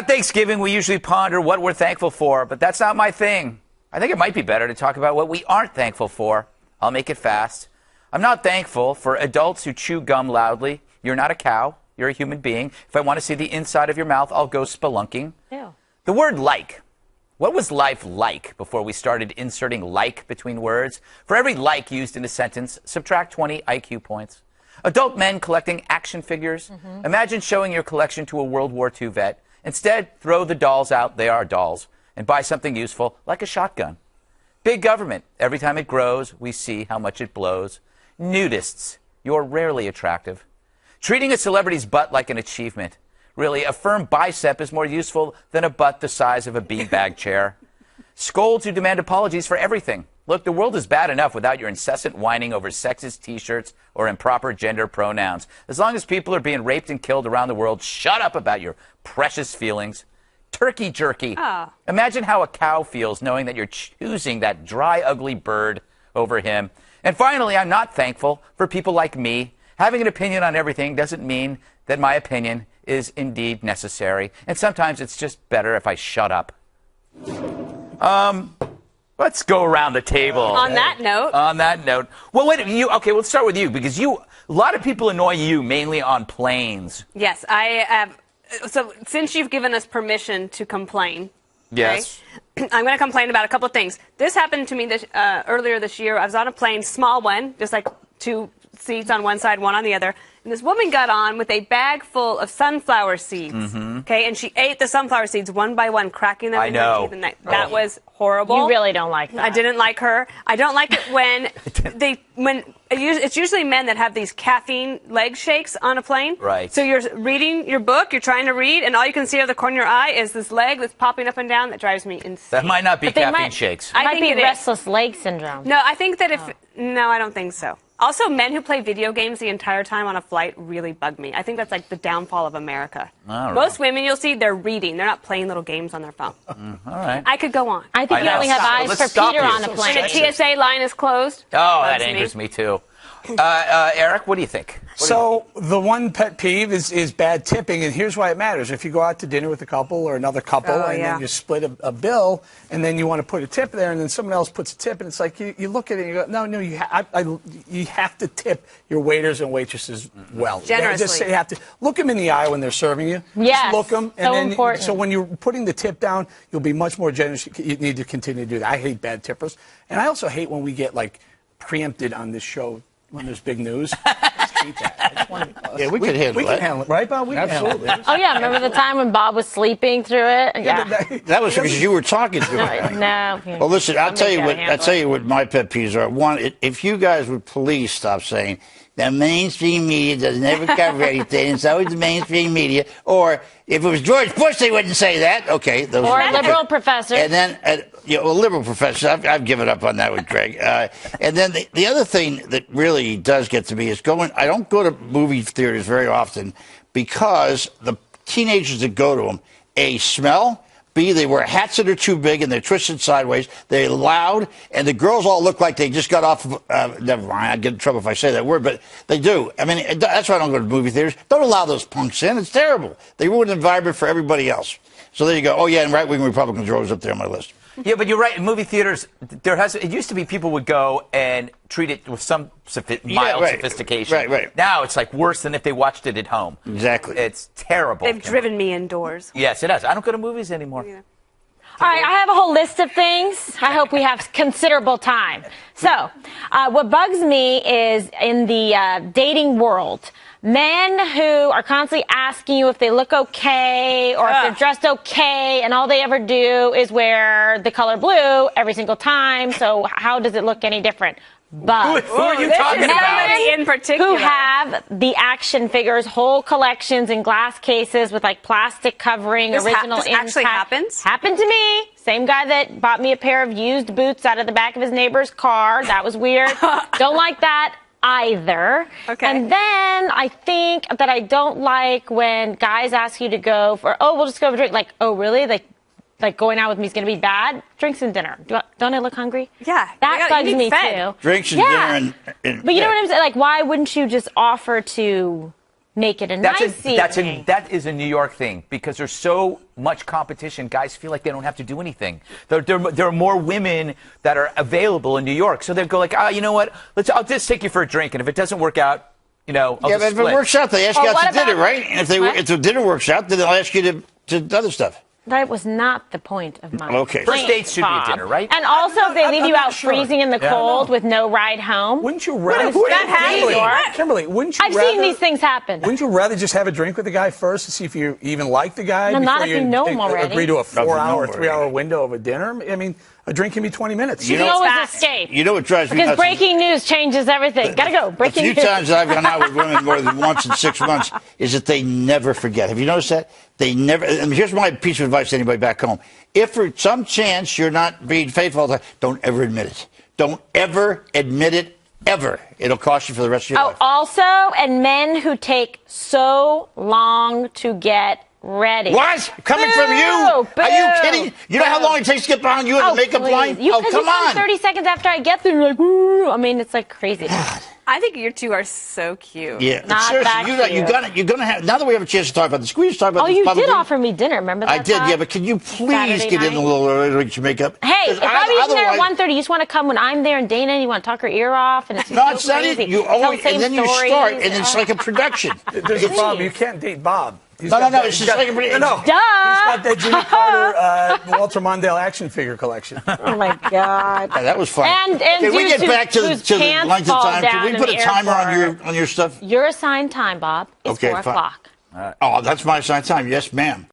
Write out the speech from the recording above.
Around Thanksgiving, we usually ponder what we're thankful for, but that's not my thing. I think it might be better to talk about what we aren't thankful for. I'll make it fast. I'm not thankful for adults who chew gum loudly. You're not a cow. You're a human being. If I want to see the inside of your mouth, I'll go spelunking. Ew. The word like. What was life like before we started inserting like between words? For every like used in a sentence, subtract 20 IQ points. Adult men collecting action figures. Imagine showing your collection to a World War II vet. Instead, throw the dolls out, they are dolls, and buy something useful, like a shotgun. Big government. Every time it grows, we see how much it blows. Nudists. You're rarely attractive. Treating a celebrity's butt like an achievement. Really, a firm bicep is more useful than a butt the size of a beanbag chair. Scolds who demand apologies for everything. Look, the world is bad enough without your incessant whining over sexist T-shirts or improper gender pronouns. As long as people are being raped and killed around the world, shut up about your precious feelings. Turkey jerky. Imagine how a cow feels knowing that you're choosing that dry, ugly bird over him. And finally, I'm not thankful for people like me. Having an opinion on everything doesn't mean that my opinion is indeed necessary. And sometimes it's just better if I shut up. Let's go around the table. On that note. On that note. Well, wait, okay, let's start with you, because a lot of people annoy you mainly on planes. Yes, I have. So since you've given us permission to complain. Yes. Right, I'm going to complain about a couple of things. This happened to me earlier this year. I was on a plane, small one, just like 2 seats on one side, one on the other. And this woman got on with a bag full of sunflower seeds. Okay, and she ate the sunflower seeds one by one, cracking them in her teeth. And that was horrible. You really don't like that. I didn't like her. I don't like it when it's usually men that have these caffeine leg shakes on a plane. Right. So you're reading your book, you're trying to read, and all you can see out of the corner of your eye is this leg that's popping up and down. That drives me insane. That might not be caffeine shakes. I think it restless leg syndrome. No, I think that no, I don't think so. Also, men who play video games the entire time on a flight really bug me. I think that's like the downfall of America. Most women, you'll see, they're reading. They're not playing little games on their phone. All right. I could go on. I think you only have eyes for Peter on a plane. And the TSA line is closed. Oh, that angers me too. Eric, what do you think? The one pet peeve is bad tipping, and here's why it matters. If you go out to dinner with a couple or another couple, then you split a bill, and then you want to put a tip there, and then someone else puts a tip, and it's like you look at it and you go, no, you have to tip your waiters and waitresses well. Generously. You have to look them in the eye when they're serving you. Yes, just look them, and so then important. So when you're putting the tip down, you'll be much more generous. You need to continue to do that. I hate bad tippers, and I also hate when we get like preempted on this show. When there's big news. I just hate that. Yeah, we can handle it, right, Bob? We Absolutely. Can handle it. Oh, yeah, remember the time when Bob was sleeping through it? Yeah. That was because you were talking to him. No. Well, listen, I'll tell you what my pet peeves are. One, if you guys would please stop saying the mainstream media doesn't ever cover anything, it's always the mainstream media. Or if it was George Bush, they wouldn't say that. Okay. Or a liberal professor. And then, liberal professor, I've given up on that with Greg. And then the other thing that really does get to me is I don't go to movie theaters very often because the teenagers that go to them, A, smell, B, they wear hats that are too big and they're twisted sideways. They're loud, and the girls all look like they just got off never mind, I'd get in trouble if I say that word, but they do. I mean, that's why I don't go to movie theaters. Don't allow those punks in. It's terrible. They ruin the environment for everybody else. So there you go. Oh, yeah, and right-wing Republicans are always up there on my list. Yeah, but you're right. In movie theaters, it used to be people would go and treat it with some mild sophistication. Right. Now it's like worse than if they watched it at home. Exactly. It's terrible. They've driven me indoors. Yes, it has. I don't go to movies anymore. Yeah. All right, I have a whole list of things. I hope we have considerable time. So, what bugs me is in the dating world, men who are constantly asking you if they look okay or if they're dressed okay, and all they ever do is wear the color blue every single time. So how does it look any different? Bugs. Who are you talking about? In particular, who have the action figures, whole collections in glass cases with like plastic covering, this original this actually happens? Happened to me. Same guy that bought me a pair of used boots out of the back of his neighbor's car. That was weird. Don't like that either. Okay. And then I think that I don't like when guys ask you to go for, we'll just go for a drink. Like, oh, really? Like going out with me is going to be bad? Drinks and dinner. Don't I look hungry? Yeah. That bugs me too. Drinks and dinner. But you know what I'm saying? Like, why wouldn't you just offer to make it a nice evening. That is a New York thing because there's so much competition. Guys feel like they don't have to do anything. There are more women that are available in New York, so they go like, you know what? I'll just take you for a drink, and if it doesn't work out, I'll but just if it works out, they ask you out to dinner, right? And if the dinner works out, then they'll ask you to other stuff. That was not the point of my Okay. First dates should be a dinner, right? And also, if they leave you out sure. freezing in the cold with no ride home. Wouldn't you rather? Kimberly, wouldn't you I've rather? seen these things happen. Wouldn't you rather just have a drink with the guy first to see if you even like the guy? No, before not if you know him already. Agree to a 4-hour, already. 3-hour window of a dinner? I mean, a drink can be 20 minutes. You can always escape. You know what drives me Because nuts? breaking news changes everything. Gotta go. Breaking news. A few times that I've gone out with women more than once in 6 months is that they never forget. Have you noticed that? They never. And here's my piece of advice to anybody back home. If for some chance you're not being faithful all the time, don't ever admit it. Don't ever admit it, ever. It'll cost you for the rest of your life. Also, and men who take so long to get ready. What? Coming from you? Boo, Are you kidding? You know how long it takes to get behind you in the makeup line? Come on. 30 seconds after I get there, you're like, ooh. I mean, it's like crazy. I think you two are so cute. Yeah, Not seriously, that you're gonna have. Now that we have a chance to talk about this, can we just talk about this you publicly? did offer me dinner, remember that? I did, time? yeah, but can you please Saturday get in night? a little early to get your makeup? Hey, if I'm even there at 1:30, you just want to come when I'm there and Dana, and you want to talk her ear off, and it's No, so it's not crazy. it. You Tell always, the same and then you stories. start, and it's like a production. There's a problem. You can't date Bob. He's No, got no, that- it's he's just got- like a production. No, Duh. he's got that Jimmy Carter, Walter Mondale action figure collection. Oh my God. Yeah, that was fun. And can we dudes get back to whose the pants length of fall time? Can down we put a in the timer airport. on your stuff? Your assigned time, Bob, is Okay, 4 fine. o'clock. Oh, that's my assigned time. Yes, ma'am.